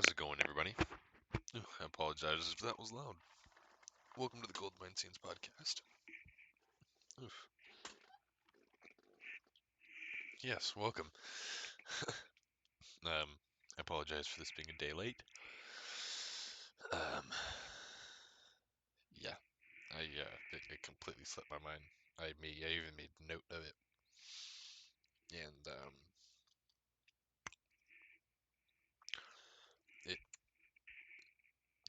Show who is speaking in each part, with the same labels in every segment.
Speaker 1: How's it going, everybody? I apologize if that was loud. Welcome to the Goldmine Scenes podcast. Oof. Yes, welcome. I apologize for this being a day late. Um, yeah, it completely slipped my mind. I even made note of it, and it,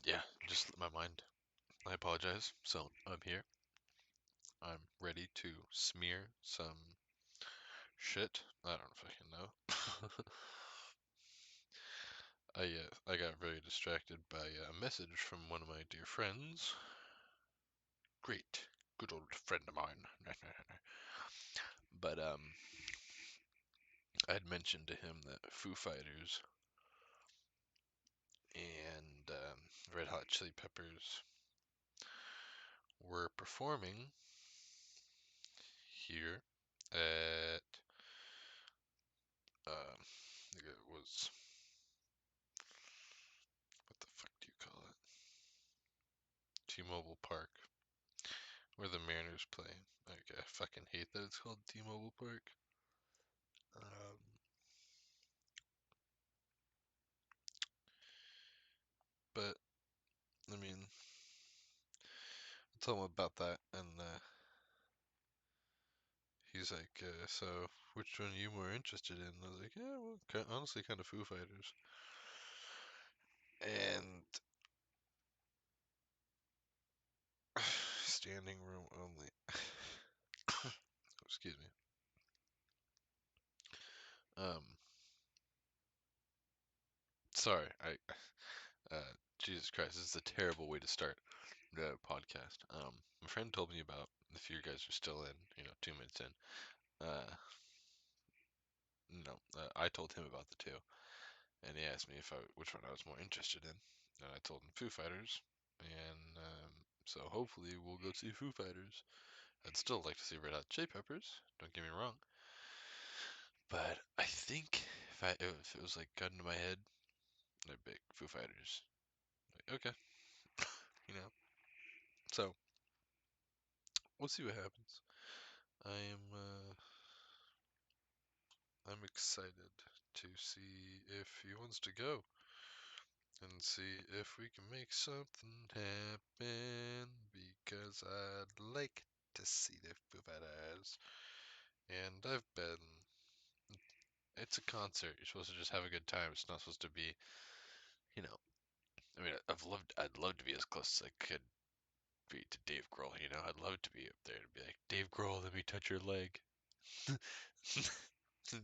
Speaker 1: yeah, just slipped my mind. I apologize. So I'm here. I'm ready to smear some shit. I don't fucking know. I got very distracted by a message from one of my dear friends. Great, good old friend of mine. But I'd mentioned to him that Foo Fighters and Red Hot Chili Peppers were performing here at I think it was, what the fuck do you call it? T-Mobile Park, where the Mariners play. Like, I fucking hate that it's called T-Mobile Park. Um, but I mean, I told him about that, and he's like, so which one are you more interested in? I was like, yeah, well, honestly, kind of Foo Fighters. And standing room only. Excuse me. Um, sorry, Jesus Christ, this is a terrible way to start the podcast. My friend told me about, if you guys are still in, 2 minutes in, uh, no, I told him about the two, and he asked me which one I was more interested in, and I told him Foo Fighters, and so hopefully we'll go see Foo Fighters. I'd still like to see Red Hot Chili Peppers. Don't get me wrong, but I think if it was like gun to my head, I'd pick Foo Fighters. Like, okay, you know. So we'll see what happens. I am I'm excited to see if he wants to go and see if we can make something happen because I'd like to see the Foo Fighters. And I've been. It's a concert. You're supposed to just have a good time. It's not supposed to be, you know. I mean, I'd love to be as close as I could be to Dave Grohl. I'd love to be up there and be like, Dave Grohl, let me touch your leg.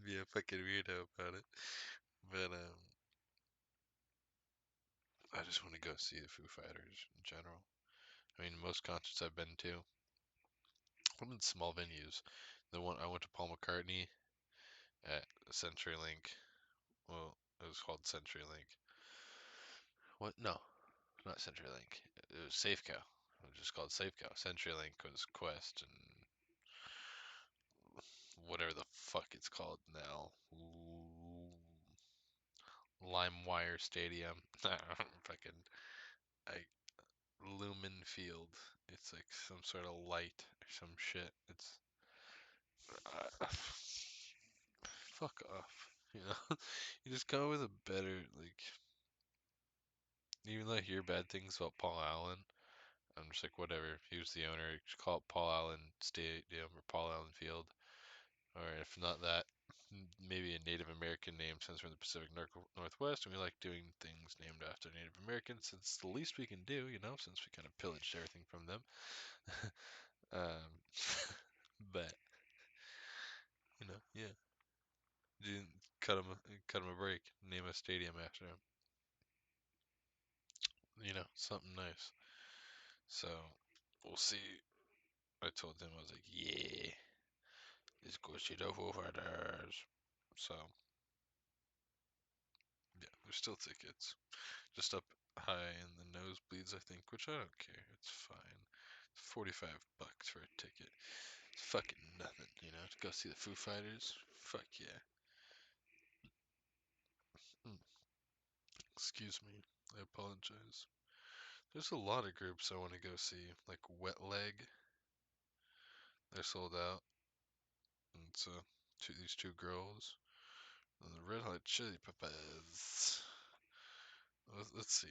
Speaker 1: Be a fucking weirdo about it. But I just want to go see the Foo Fighters in general. I mean, most concerts I've been to, I'm in small venues. The one I went to Paul McCartney at CenturyLink. Well, it was called CenturyLink. What? No, not CenturyLink. It was Safeco. It was just called Safeco. CenturyLink was Quest and whatever the fuck it's called now. LimeWire Stadium. Fucking I Lumen Field. It's like some sort of light or some shit. It's fuck off. You just come up with a better like. Even though I hear bad things about Paul Allen, I'm just like whatever. He was the owner. Just call it Paul Allen Stadium or Paul Allen Field, or if not that, maybe a Native American name since we're in the Pacific Northwest and we like doing things named after Native Americans. Since it's the least we can do, since we kind of pillaged everything from them. um, but yeah, didn't cut him a break. Name a stadium after him. Something nice. So we'll see. I told him I was like, yeah, let's go see the Foo Fighters. So yeah, there's still tickets. Just up high in the nosebleeds, I think, which I don't care. It's fine. It's $45 for a ticket. It's fucking nothing, to go see the Foo Fighters. Fuck yeah. Mm. Excuse me. I apologize. There's a lot of groups I want to go see, like Wet Leg. They're sold out. And it's these two girls. And the Red Hot Chili Peppers. Let's see.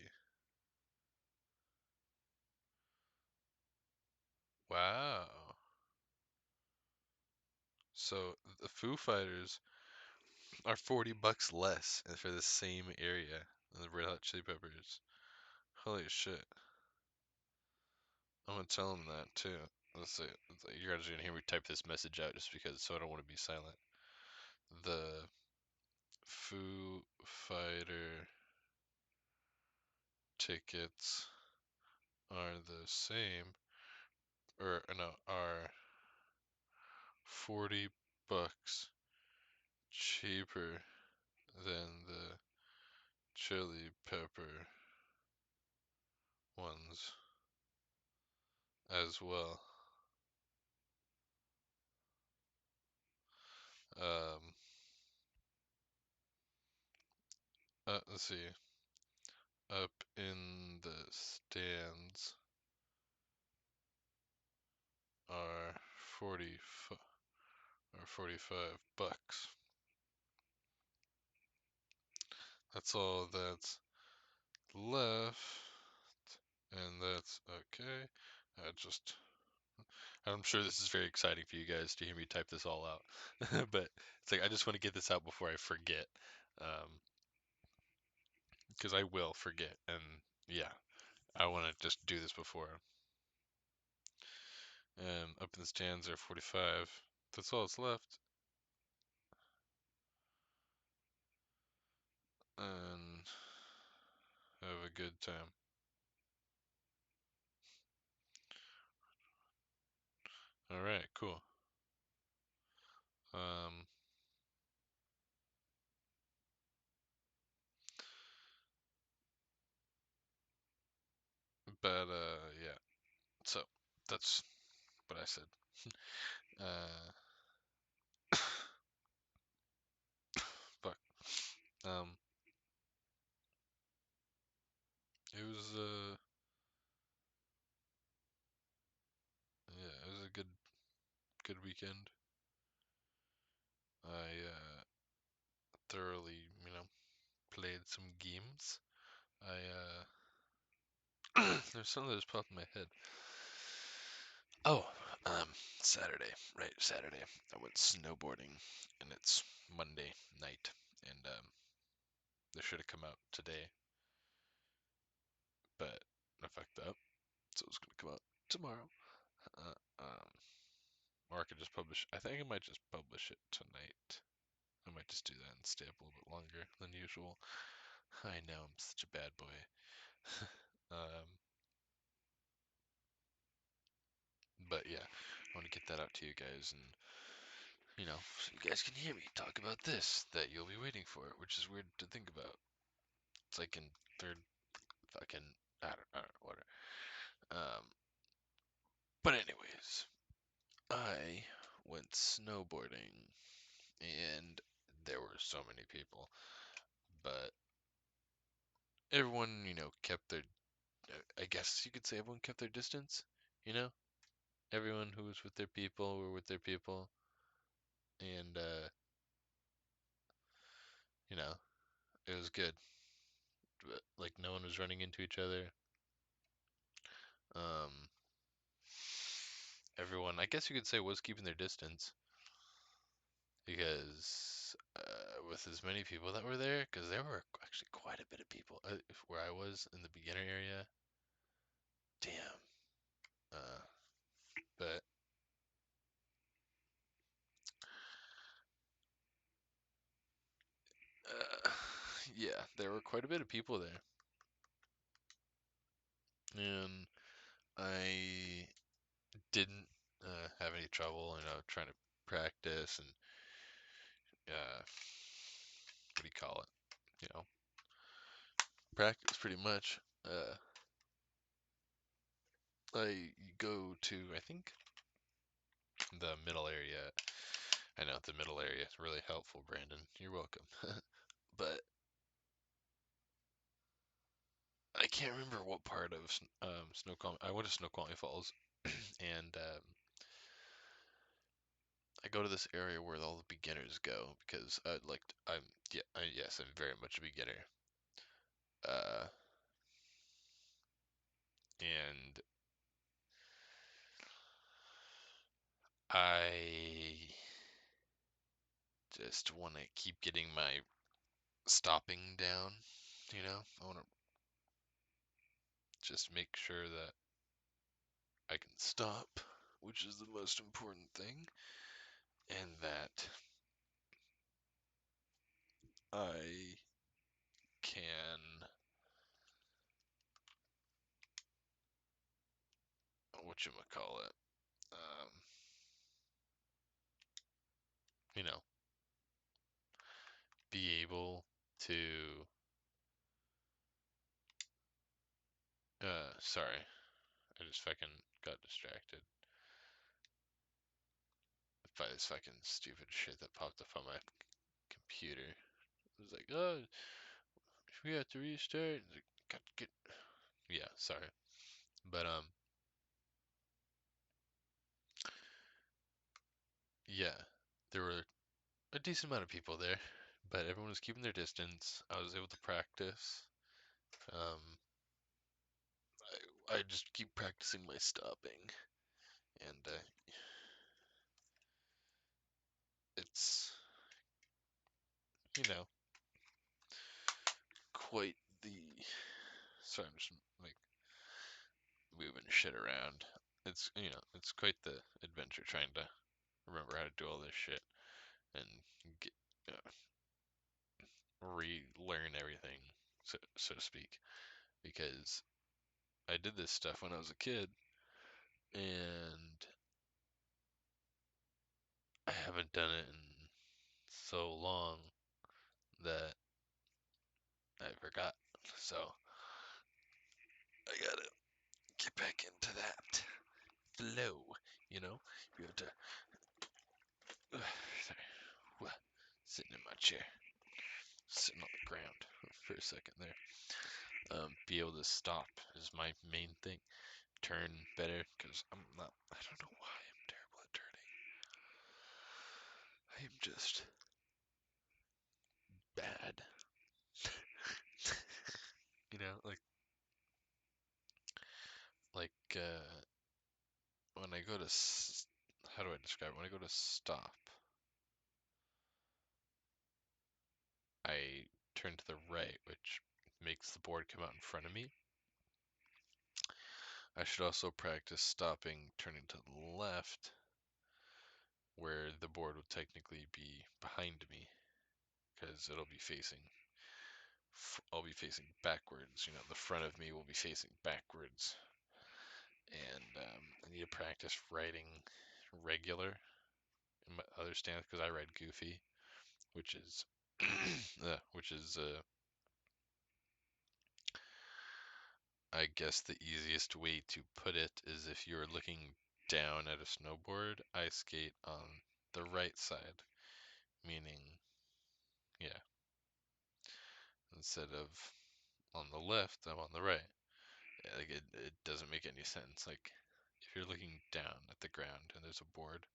Speaker 1: Wow. So the Foo Fighters are $40 less for the same area than the Red Hot Chili Peppers. Holy shit. I'm gonna tell them that too. Let's see. You guys are gonna hear me type this message out just because, so I don't want to be silent. The Foo Fighter tickets are the same, or no, are $40 cheaper than the chili pepper ones as well. Um, let's see. Up in the stands are 40 or $45. That's all that's left, and that's okay. I just I'm sure this is very exciting for you guys to hear me type this all out, but it's like I just want to get this out before I forget, because I will forget, and yeah, I want to just do this before. And up in the stands are 45. That's all that's left, and have a good time. All right, cool. Um, but yeah. So that's what I said. Uh, fuck. Um, it was yeah, it was a good weekend. I thoroughly, played some games. I there's something that just popped in my head. Oh, Saturday, right? Saturday, I went snowboarding, and it's Monday night, and they should have come out today, but I fucked up, so it's gonna come out tomorrow. Uh, um, or I could just publish. I think I might just publish it tonight. I might just do that and stay up a little bit longer than usual. I know I'm such a bad boy. um, but yeah, I want to get that out to you guys, and so you guys can hear me talk about this that you'll be waiting for, which is weird to think about. It's like in third fucking I don't know, whatever. Um, but anyways, I went snowboarding, and there were so many people, but everyone, kept their. I guess you could say everyone kept their distance. You know, everyone who was with their people were with their people, and you know, it was good. But, like no one was running into each other. Um, everyone, I guess you could say, was keeping their distance because with as many people that were there, because there were actually quite a bit of people where I was in the beginner area. Damn. Uh, but yeah, there were quite a bit of people there, and I didn't have any trouble, trying to practice and what do you call it? You know, practice pretty much. I go to, I think, the middle area. I know the middle area is really helpful, Brandon. You're welcome. But can't remember what part of Snoqualmie. I went to Snoqualmie Falls, and I go to this area where all the beginners go because yes, I'm very much a beginner. Uh, and I just want to keep getting my stopping down. I want to just make sure that I can stop, which is the most important thing, and that I can, whatchamacallit, you know, be able to, sorry, I just fucking got distracted by this fucking stupid shit that popped up on my computer. It was like, oh, we have to restart. Like, got get, yeah, sorry, but yeah, there were a decent amount of people there, but everyone was keeping their distance. I was able to practice. Um, I just keep practicing my stopping, and it's you know quite the. Sorry, I'm just like moving shit around. It's quite the adventure trying to remember how to do all this shit and get, uh, relearn everything, so to speak, because I did this stuff when I was a kid, and I haven't done it in so long that I forgot. So I gotta get back into that flow, you know? You have to, sorry, sitting in my chair, sitting on the ground for a second there. Be able to stop is my main thing. Turn better, because I don't know why I'm terrible at turning. I am just bad. Like, when I go to, how do I describe it? When I go to stop, I turn to the right, which makes the board come out in front of me. I should also practice stopping, turning to the left, where the board will technically be behind me, because I'll be facing backwards. The front of me will be facing backwards, and I need to practice riding regular in my other stance because I ride goofy, which is, which is, I guess the easiest way to put it is if you're looking down at a snowboard, I skate on the right side, meaning, yeah, instead of on the left, I'm on the right. Like it doesn't make any sense. Like if you're looking down at the ground and there's a board,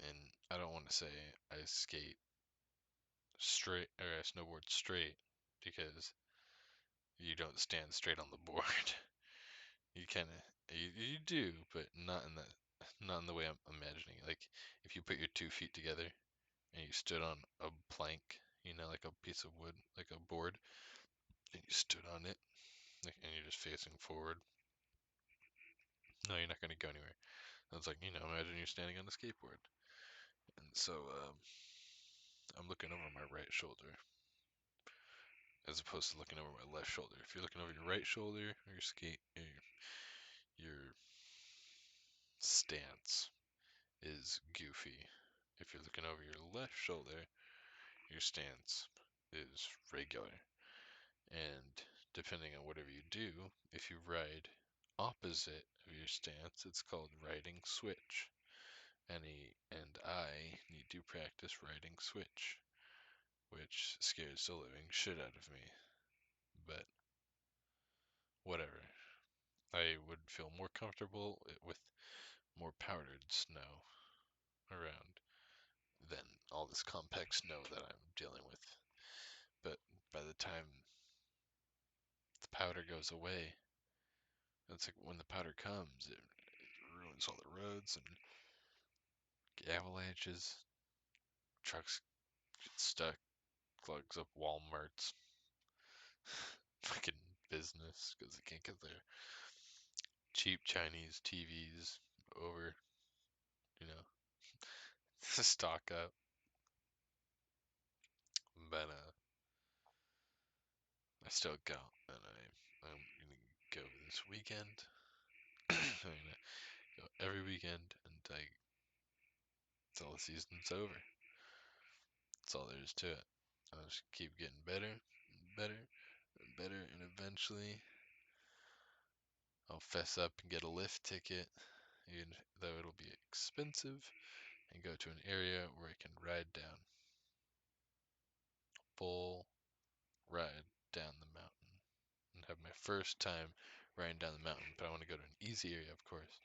Speaker 1: and I don't want to say I skate straight or I snowboard straight because you don't stand straight on the board. You kind of you do, but not in the way I'm imagining. Like if you put your 2 feet together and you stood on a plank, like a piece of wood, like a board, and you stood on it, like, and you're just facing forward. No, you're not going to go anywhere. It's like, imagine you're standing on a skateboard. And so I'm looking over my right shoulder as opposed to looking over my left shoulder. If you're looking over your right shoulder, your stance is goofy. If you're looking over your left shoulder, your stance is regular. And depending on whatever you do, if you ride opposite of your stance, it's called riding switch. And I need to practice riding switch, which scares the living shit out of me. But whatever. I would feel more comfortable with more powdered snow around than all this compact snow that I'm dealing with. But by the time the powder goes away, it's like when the powder comes, it ruins all the roads and avalanches, trucks get stuck, clogs up Walmart's fucking business because they can't get their cheap Chinese TVs over, you know, stock up. But I still go, and I'm gonna go this weekend. I'm gonna go every weekend until the season's over. That's all there is to it. I'll just keep getting better and better and better, and eventually I'll fess up and get a lift ticket, even though it'll be expensive, and go to an area where I can ride down, full ride down the mountain, and have my first time riding down the mountain. But I want to go to an easy area, of course,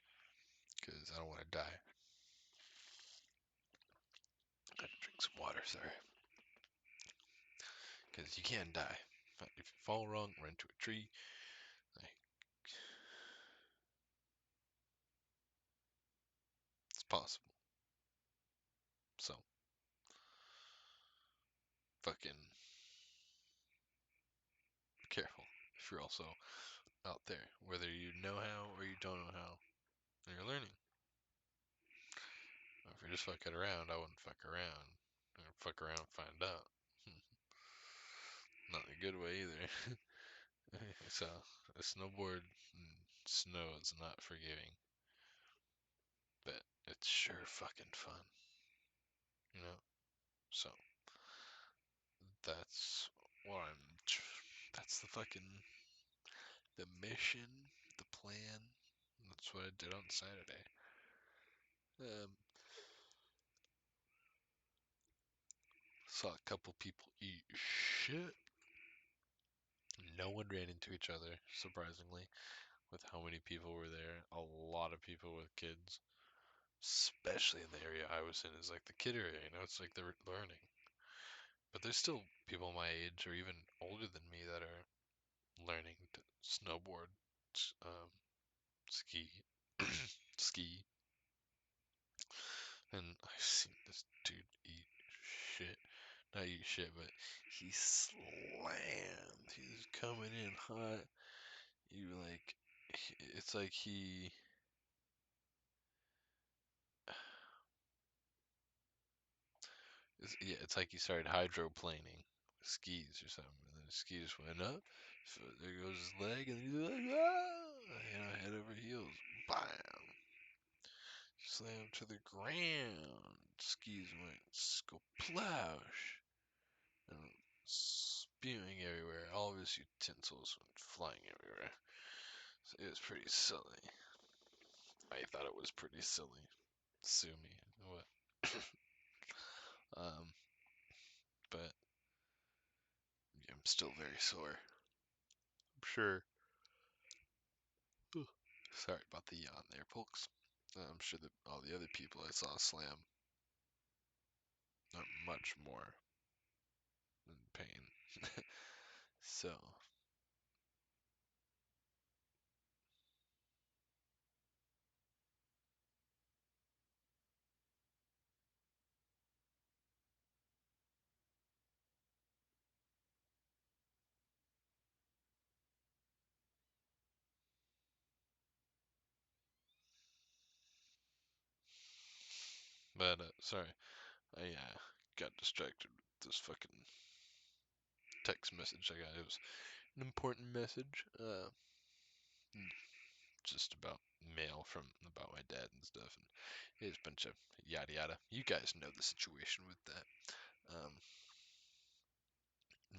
Speaker 1: because I don't want to die. I gotta drink some water, sorry. Because you can die. If you fall wrong, run into a tree. Like, it's possible. So, fucking be careful if you're also out there, whether you know how or you don't know how, and you're learning. If you're just fucking around, I wouldn't fuck around. I'm gonna fuck around and find out. Not in a good way either. So, a snowboard in snow is not forgiving, but it's sure fucking fun, you know? So, that's what that's the fucking, the mission, the plan. That's what I did on Saturday. Um, saw a couple people eat shit. No one ran into each other, surprisingly, with how many people were there. A lot of people with kids, especially in the area I was in, is like the kid area, it's like they're learning. But there's still people my age or even older than me that are learning to snowboard, um, ski, ski. And I've seen this dude eat shit. Not eat shit, but he slammed. He's coming in hot. You like, it's like yeah, it's like he started hydroplaning with skis or something, and then his skis went up. So there goes his leg, and he's like, ah, head over heels, bam, slammed to the ground. Skis went splash, and spewing everywhere. All of his utensils went flying everywhere. So it was pretty silly. I thought it was pretty silly. Sue me. What? um, but yeah, I'm still very sore. I'm sure. Sorry about the yawn there, folks. I'm sure that all the other people I saw slam are much more in pain. So, but sorry, I got distracted with this fucking text message I got. It was an important message, just about mail from about my dad and stuff, and it's a bunch of yada yada. You guys know the situation with that.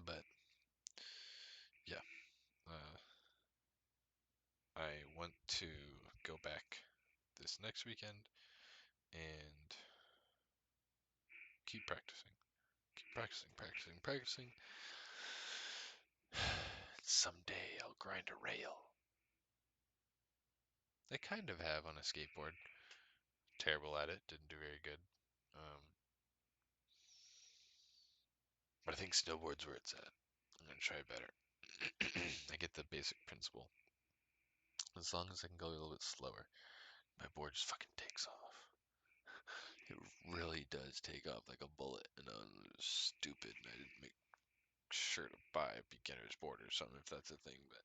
Speaker 1: But yeah, uh, I want to go back this next weekend and keep practicing, practicing. Someday I'll grind a rail. I kind of have on a skateboard. Terrible at it. Didn't do very good. Um, but I think snowboard's where it's at. I'm gonna try better. I get the basic principle. As long as I can go a little bit slower, my board just fucking takes off. It really does take off like a bullet, and I'm stupid, and I didn't make sure to buy a beginner's board or something if that's a thing. But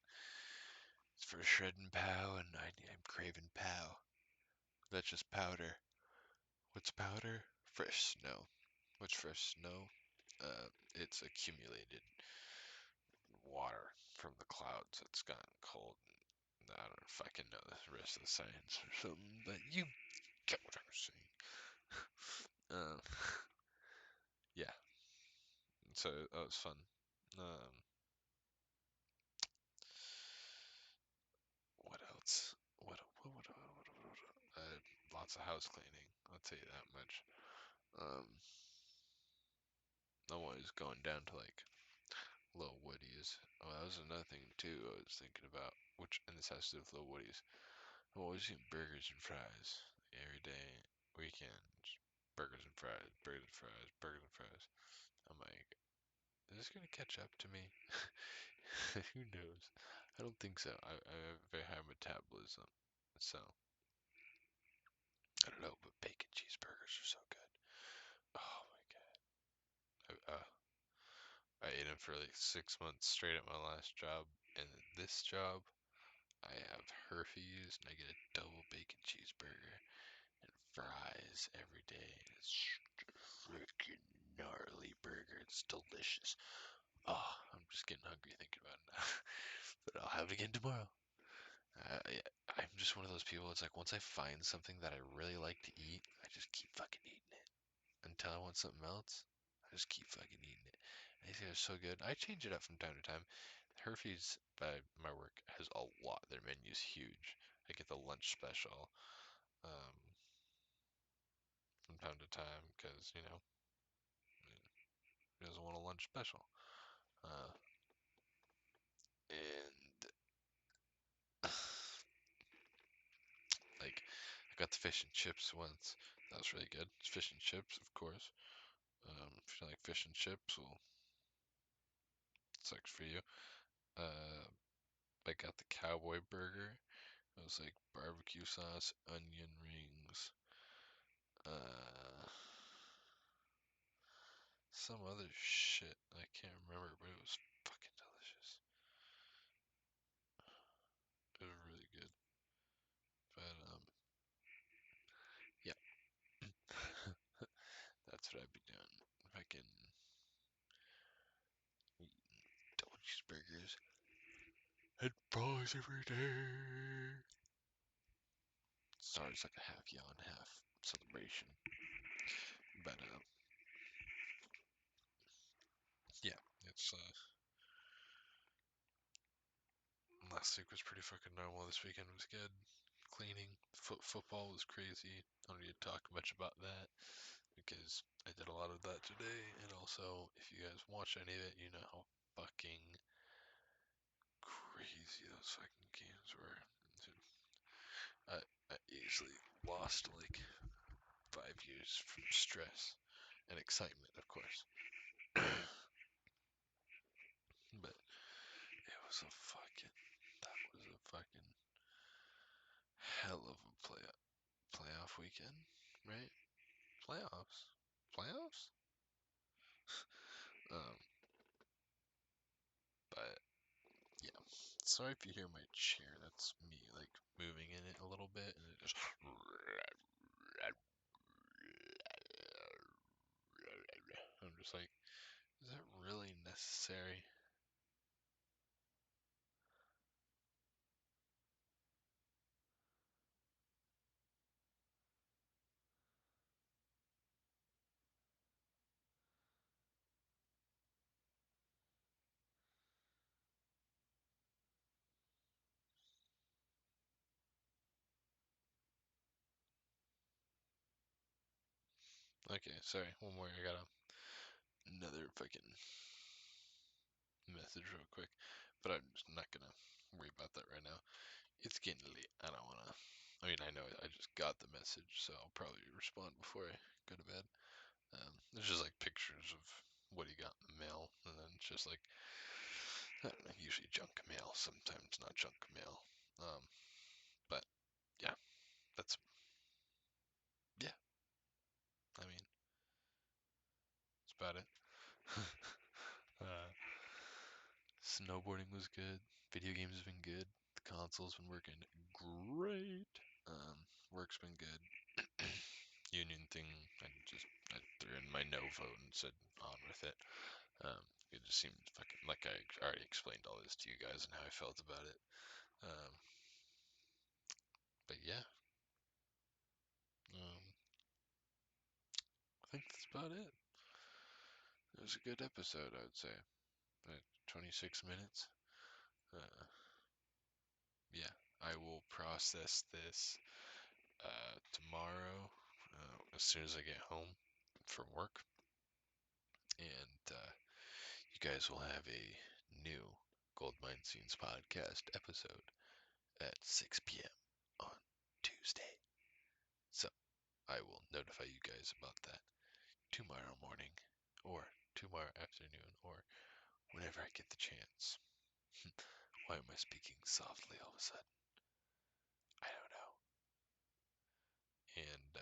Speaker 1: it's for shredding pow, and I'm craving pow. That's just powder. What's powder? Fresh snow. What's fresh snow? It's accumulated water from the clouds. It's gotten cold. I don't know if I can know the rest of the science or something, but you get what I'm saying. Um, yeah. So that was fun. Um, what else? Lots of house cleaning. I'll tell you that much. Um, I'm always going down to like Little Woody's. Oh, that was another thing too. I was thinking about which, and this has to do with Little Woody's. I'm always eating burgers and fries every day, weekends. Burgers and fries, burgers and fries, burgers and fries. I'm like, is this gonna catch up to me? Who knows? I don't think so. I have a very high metabolism, so I don't know. But bacon cheeseburgers are so good. Oh my god. I ate them for like 6 months straight at my last job, and this job, I have Hershey's, and I get a double bacon cheeseburger and fries every day. It's freaking gnarly burger. It's delicious. Oh, I'm just getting hungry thinking about it now. But I'll have it again tomorrow. I'm just one of those people. It's like once I find something that I really like to eat, I just keep fucking eating it until I want something else. I just keep fucking eating it. And these guys are so good. I change it up from time to time. Hershey's by my work has a lot. Their menu's huge. I get the lunch special um, from time to time because who doesn't want a lunch special? Uh, and like I got the fish and chips once. That was really good. It's fish and chips, of course. If you like fish and chips, well, sucks for you. Uh, I got the cowboy burger. It was like barbecue sauce, onion rings, uh, some other shit. I can't remember, but it was fucking delicious. It was really good. But yeah, that's what I'd be doing. Fucking eating double cheeseburgers and fries every day. Sorry, it's like a half yawn, half celebration. But yeah, it's last week was pretty fucking normal. This weekend was good. Cleaning. Football was crazy. I don't need to talk much about that because I did a lot of that today. And also, if you guys watch any of it, you know how fucking crazy those fucking games were. I easily lost like 5 years from stress and excitement, of course. But it was a fucking, that was a fucking hell of a playoff weekend, right? Playoffs, playoffs. Um, but yeah, sorry if you hear my chair. That's me like moving in it a little bit, and it just. I'm just like, is that really necessary? Okay, sorry. One more. I got another fucking message real quick, but I'm just not gonna. worry about that right now. It's getting late. I don't wanna. I mean, I know I just got the message, so I'll probably respond before I go to bed. There's just like pictures of what he got in the mail, and then it's just like I don't know, usually junk mail, sometimes not junk mail. Um, but yeah, that's yeah. I mean, that's about it. uh, Snowboarding was good. Video games have been good. The console's been working great. Work's been good. Union thing, I threw in my no vote and said on with it. Um, it just seemed fucking like I already explained all this to you guys and how I felt about it. Um, but yeah, I think that's about it. It was a good episode, I would say. 26 minutes. Uh, yeah, I will process this tomorrow as soon as I get home from work, and you guys will have a new Goldmine Scenes podcast episode at 6 p.m. on Tuesday. So I will notify you guys about that tomorrow morning, or tomorrow afternoon, or whenever I get the chance. Why am I speaking softly all of a sudden? I don't know. And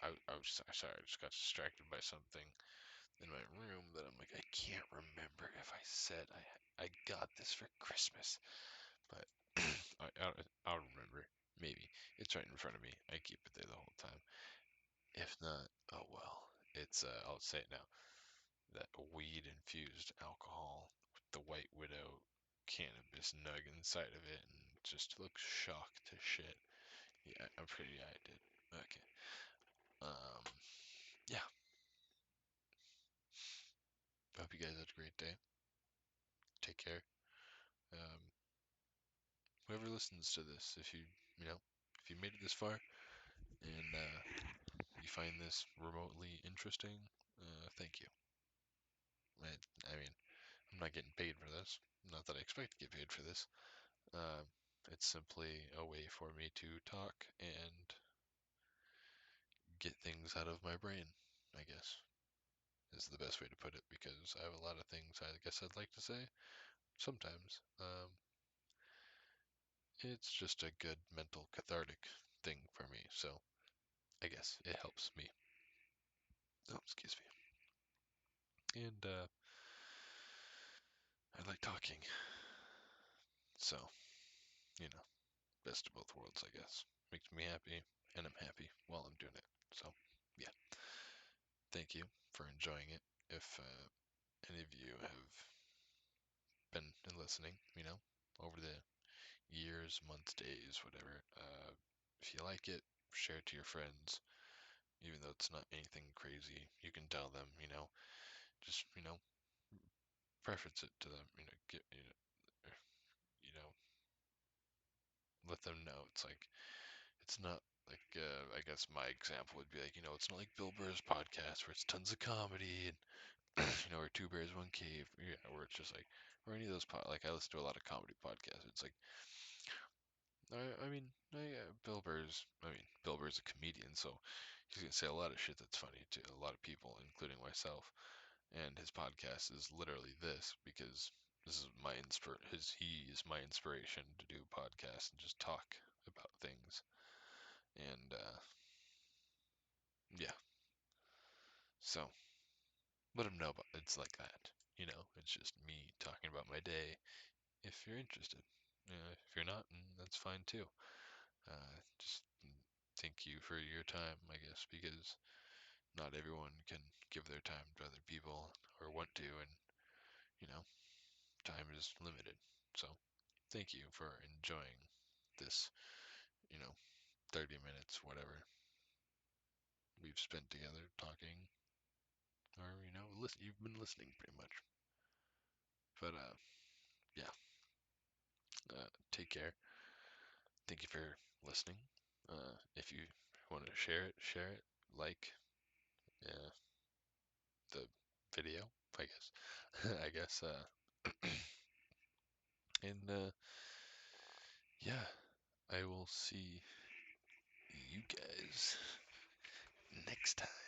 Speaker 1: I was sorry, I just got distracted by something in my room that I'm like, I can't remember if I said I got this for Christmas, but I'll remember. Maybe it's right in front of me. I keep it there the whole time. If not, oh well. It's I'll say it now. That weed infused alcohol with the White Widow cannabis nug inside of it, and just looks shocked to shit. Yeah, I'm pretty. Yeah, I did. Okay. Um. Yeah. I hope you guys had a great day. Take care. Um. Whoever listens to this, if you know, if you made it this far and you find this remotely interesting, thank you. I mean, I'm not getting paid for this. Not that I expect to get paid for this. Uh, it's simply a way for me to talk and get things out of my brain, I guess, is the best way to put it, because I have a lot of things I guess I'd like to say sometimes. It's just a good mental cathartic thing for me, so I guess it helps me. Oh, excuse me. And I like talking, so, you know, best of both worlds, I guess. Makes me happy, and I'm happy while I'm doing it. So, yeah. Thank you for enjoying it. If any of you have been listening, over the years, months, days, whatever, if you like it, share it to your friends. Even though it's not anything crazy, you can tell them, just, preference it to them, get, you know, let them know. It's like, it's not like, I guess my example would be like, it's not like Bill Burr's podcast where it's tons of comedy and or Two Bears One Cave, yeah, where it's just like, or any of those like I listen to a lot of comedy podcasts. It's like, I mean, Bill Burr's a comedian, so he's gonna say a lot of shit that's funny to a lot of people, including myself. And his podcast is literally this, because this is he is my inspiration to do podcasts and just talk about things. And yeah, so let him know about it's like that. It's just me talking about my day if you're interested. If you're not, that's fine too. Just thank you for your time, I guess, because not everyone can give their time to other people or want to, and you know, time is limited. So, thank you for enjoying this, you know, 30 minutes, whatever we've spent together talking, or listen. You've been listening pretty much. But yeah. Take care. Thank you for listening. If you want to share it, like the video, I guess. I guess. And yeah, I will see you guys next time.